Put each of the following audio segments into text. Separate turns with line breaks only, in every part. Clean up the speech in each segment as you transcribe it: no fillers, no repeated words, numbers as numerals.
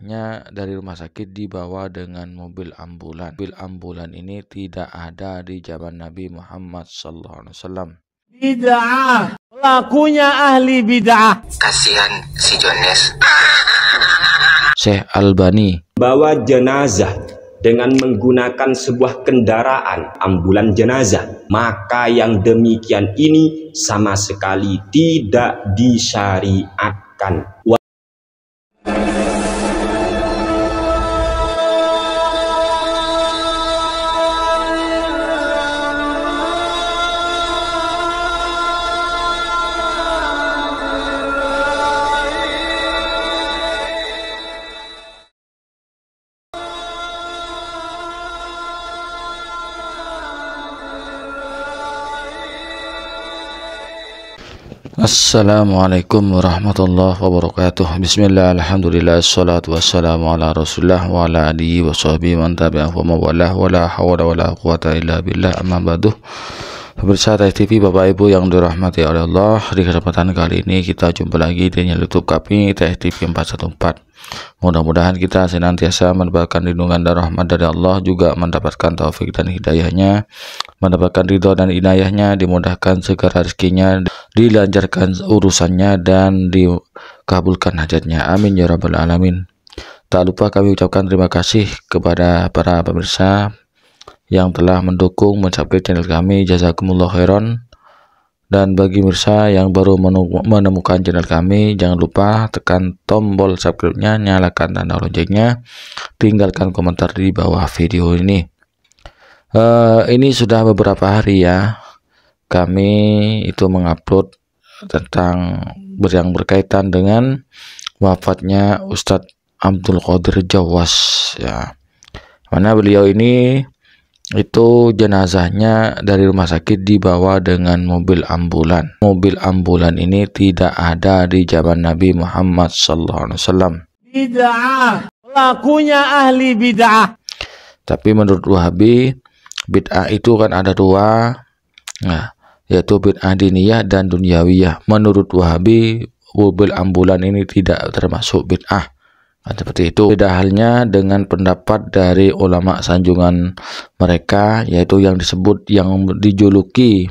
jenazahnya dari rumah sakit dibawa dengan mobil ambulan. Mobil ambulan ini tidak ada di zaman Nabi Muhammad SAW.
Bid'ah, pelakunya ahli bid'ah.
Kasihan si Jones.
Syekh Albani
bawa jenazah dengan menggunakan sebuah kendaraan ambulan jenazah, maka yang demikian ini sama sekali tidak disyariatkan.
Assalamualaikum warahmatullahi wabarakatuh. Bismillah, alhamdulillah, assalatu wassalamu ala rasulullah wa ala alihi wa sahbihi man tabi'ahu wa mawalah wa la hawla wa la quwata illa billah, amma ba'du. Pemirsa TV, Bapak Ibu yang dirahmati oleh Allah, di kesempatan kali ini kita jumpa lagi di YouTube kami TV 414. Mudah-mudahan kita senantiasa mendapatkan lindungan dan rahmat dari Allah, juga mendapatkan taufik dan hidayahnya, mendapatkan ridho dan inayahnya, dimudahkan segala rezekinya, dilancarkan urusannya, dan dikabulkan hajatnya. Amin ya rabbal alamin. Tak lupa kami ucapkan terima kasih kepada para pemirsa yang telah mendukung mensubscribe channel kami, jazakumullah khairan. Dan bagi pemirsa yang baru menemukan channel kami, jangan lupa tekan tombol subscribe-nya, nyalakan tanda loncengnya, tinggalkan komentar di bawah video ini. Ini sudah beberapa hari ya kami itu mengupload tentang yang berkaitan dengan wafatnya Ustadz Abdul Qadir Jawas ya, mana beliau ini itu jenazahnya dari rumah sakit dibawa dengan mobil ambulan. Mobil ambulan ini tidak ada di zaman Nabi Muhammad SAW.
Bid'ah, pelakunya ahli bid'ah.
Tapi menurut Wahabi, bid'ah itu kan ada dua, nah, yaitu bid'ah diniyah dan dunyawiyah. Menurut Wahabi, mobil ambulan ini tidak termasuk bid'ah. Nah, seperti itu. Beda halnya dengan pendapat dari ulama sanjungan mereka, yaitu yang disebut, yang dijuluki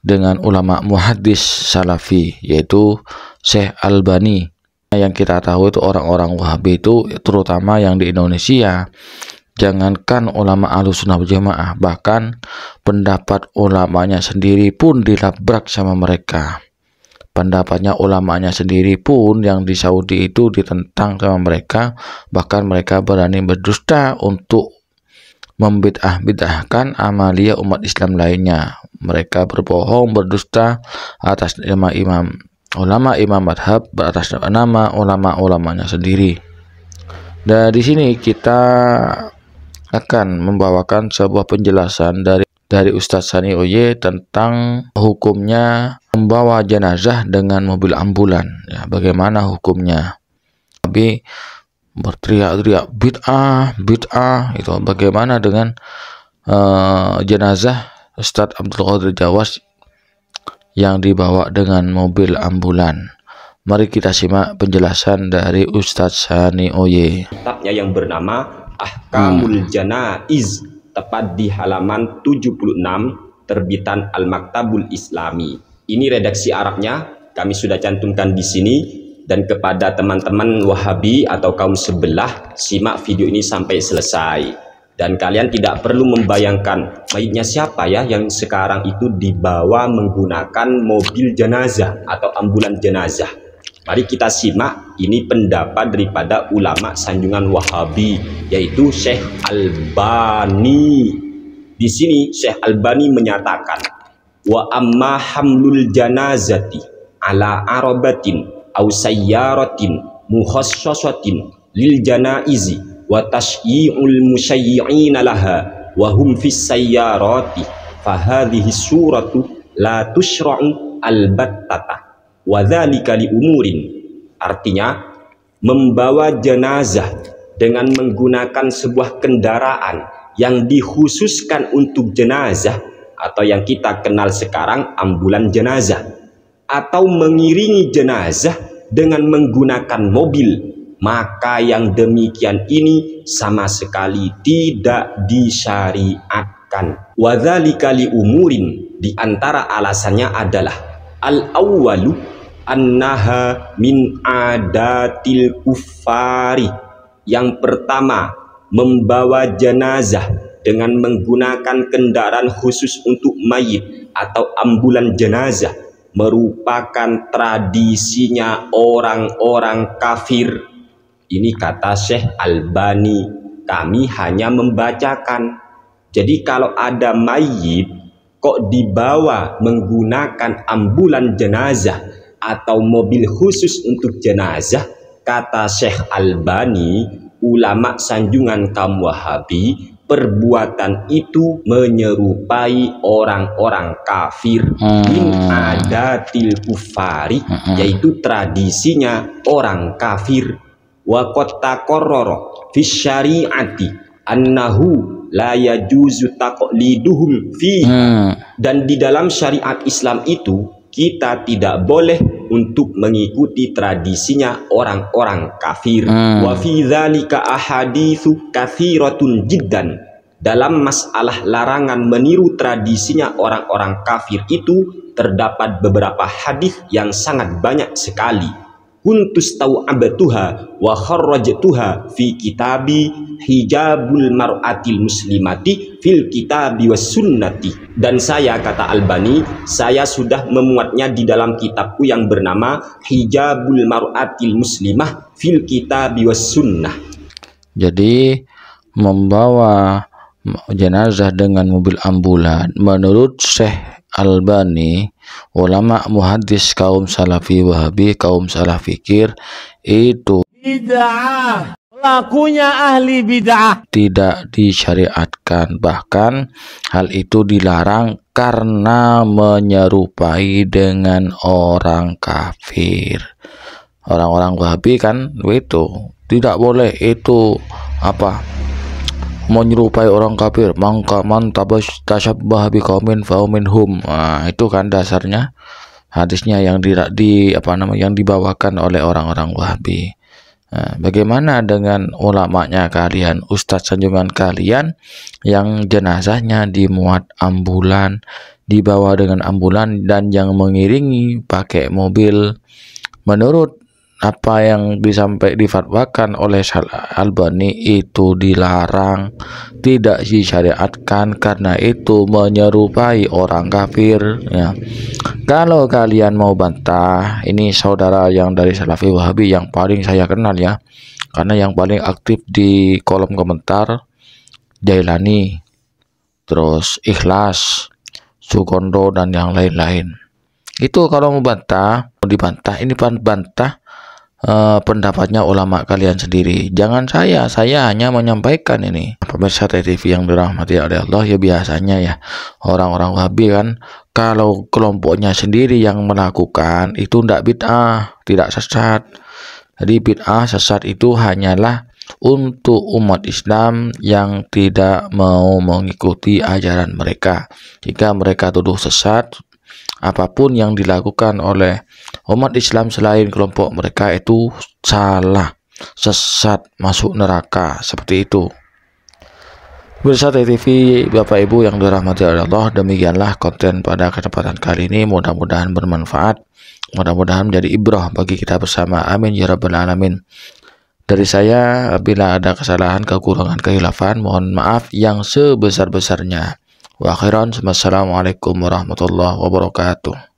dengan ulama muhaddis salafi, yaitu Syekh Albani. Yang kita tahu itu orang-orang Wahabi itu, terutama yang di Indonesia, jangankan ulama Ahlussunnah wal Jamaah, bahkan pendapat ulamanya sendiri pun dilabrak sama mereka. Pendapatnya ulamanya sendiri pun yang di Saudi itu ditentang sama mereka, bahkan mereka berani berdusta untuk membid'ah-bid'ahkan amalia umat Islam lainnya. Mereka berbohong, berdusta atas nama ulama imam madhab, atas nama ulama-ulamanya sendiri. Dan di sini kita akan membawakan sebuah penjelasan dari Ustadz Sani Oye tentang hukumnya membawa jenazah dengan mobil ambulan ya, bagaimana hukumnya. Tapi berteriak-teriak bid'ah itu bagaimana dengan jenazah Ustadz Abdul Qadir Jawas yang dibawa dengan mobil ambulan. Mari kita simak penjelasan dari Ustadz Sani Oye.
Kitabnya yang bernama Ahkamul Janaiz, tepat di halaman 76, terbitan Al-Maktabul Islami. Ini redaksi Arabnya, kami sudah cantumkan di sini. Dan kepada teman-teman Wahabi atau kaum sebelah, simak video ini sampai selesai. Dan kalian tidak perlu membayangkan mayitnya siapa ya yang sekarang itu dibawa menggunakan mobil jenazah atau ambulan jenazah. Mari kita simak, ini pendapat daripada ulama sanjungan Wahabi, yaitu Syekh Albani. Di sini Syekh Albani menyatakan, wa amma hamlul janazati ala arabatin aw sayyaratin mukhassasatin lil janaizi wa tashyi'ul musyayyi'ina laha wa hum fis sayyarati fa hadhihi suratu la tushra'u albattata wa dzalika li umurin. Artinya, membawa jenazah dengan menggunakan sebuah kendaraan yang dikhususkan untuk jenazah, atau yang kita kenal sekarang ambulan jenazah, atau mengiringi jenazah dengan menggunakan mobil, maka yang demikian ini sama sekali tidak disyariatkan. Wadzalika li umurin, di antara alasannya adalah al-awwalu annaha min adatil kuffari. Yang pertama, membawa jenazah dengan menggunakan kendaraan khusus untuk mayit atau ambulan jenazah merupakan tradisinya orang-orang kafir. Ini kata Syekh Albani, kami hanya membacakan. Jadi kalau ada mayit kok dibawa menggunakan ambulan jenazah atau mobil khusus untuk jenazah, kata Syekh Albani, ulama sanjungan kaum Wahabi, perbuatan itu menyerupai orang-orang kafir, min adatil kufari, yaitu tradisinya orang kafir. Wa qad taqarrara fi syari'ati annahu la yajuzu taqliduhum fi. Dan di dalam syariat Islam itu kita tidak boleh untuk mengikuti tradisinya orang-orang kafir. Wa fi dzalika ahaditsu katsiratun jiddan. Dalam masalah larangan meniru tradisinya orang-orang kafir itu terdapat beberapa hadis yang sangat banyak sekali. Kuntus tau'abatuha wa kharrajtuha fi kitabi hijabul mar'atil muslimati fil kitabi was sunnati. Dan saya, kata Albani, saya sudah memuatnya di dalam kitabku yang bernama Hijabul Mar'atil Muslimah fil kitabi was sunnah.
Jadi membawa jenazah dengan mobil ambulan menurut Syekh Albani, ulama muhaddis kaum salafi wahabi, kaum salaf fikir, itu
Bid'ah. Pelakunya ahli bid'ah.
tidak disyariatkan. Bahkan hal itu dilarang karena menyerupai dengan orang kafir. Orang-orang wahabi kan itu tidak boleh, itu apa, menyerupai orang kafir. Mangka man tasyabbaha biqaumin fa minhum. Nah, itu kan dasarnya hadisnya yang yang dibawakan oleh orang-orang Wahabi. Nah, bagaimana dengan ulamanya kalian, ustadz sanjungan kalian yang jenazahnya dimuat ambulan, dibawa dengan ambulan, dan yang mengiringi pakai mobil? Menurut apa yang difatwakan oleh Albani itu dilarang, tidak disyariatkan karena itu menyerupai orang kafir. Ya. Kalau kalian mau bantah, ini saudara yang dari Salafi Wahabi yang paling saya kenal ya, karena yang paling aktif di kolom komentar Jailani, terus Ikhlas, Sukondo, dan yang lain-lain. Itu kalau mau bantah, mau dibantah, ini bantah pendapatnya ulama kalian sendiri, jangan saya hanya menyampaikan ini. Pemirsa TV yang dirahmati oleh Allah, ya biasanya ya orang-orang Wahabi kan kalau kelompoknya sendiri yang melakukan itu tidak bid'ah, tidak sesat. Jadi bid'ah sesat itu hanyalah untuk umat Islam yang tidak mau mengikuti ajaran mereka. Jika mereka tuduh sesat, apapun yang dilakukan oleh umat Islam selain kelompok mereka itu salah, sesat, masuk neraka, seperti itu. Pemirsa TV, Bapak Ibu yang dirahmati oleh Allah, demikianlah konten pada kesempatan kali ini. Mudah-mudahan bermanfaat, mudah-mudahan menjadi ibrah bagi kita bersama. Amin ya rabbal alamin. Dari saya, bila ada kesalahan, kekurangan, kehilafan, mohon maaf yang sebesar-besarnya. Wa akhiran, wassalamualaikum warahmatullahi wabarakatuh.